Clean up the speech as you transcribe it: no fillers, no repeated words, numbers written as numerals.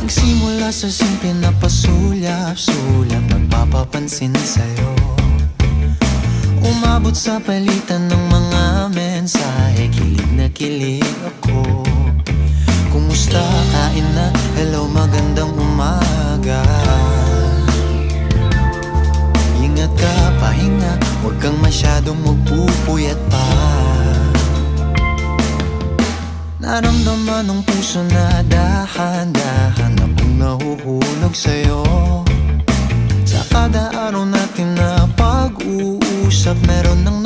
Nagsimula sa simple na pasulyap-sulyap, nagpapapansin sa'yo. Umabot sa palitan ng mga mensahe, kilig na kilig ako. Kumusta, kain na, hello, magandang umaga. Ingat ka, pahinga, huwag kang masyadong magpupuyat pa. Naramdaman ng puso na dahan-dahan akong nahuhulog sa'yo. Sa kada araw natin na pag-uusap, meron nang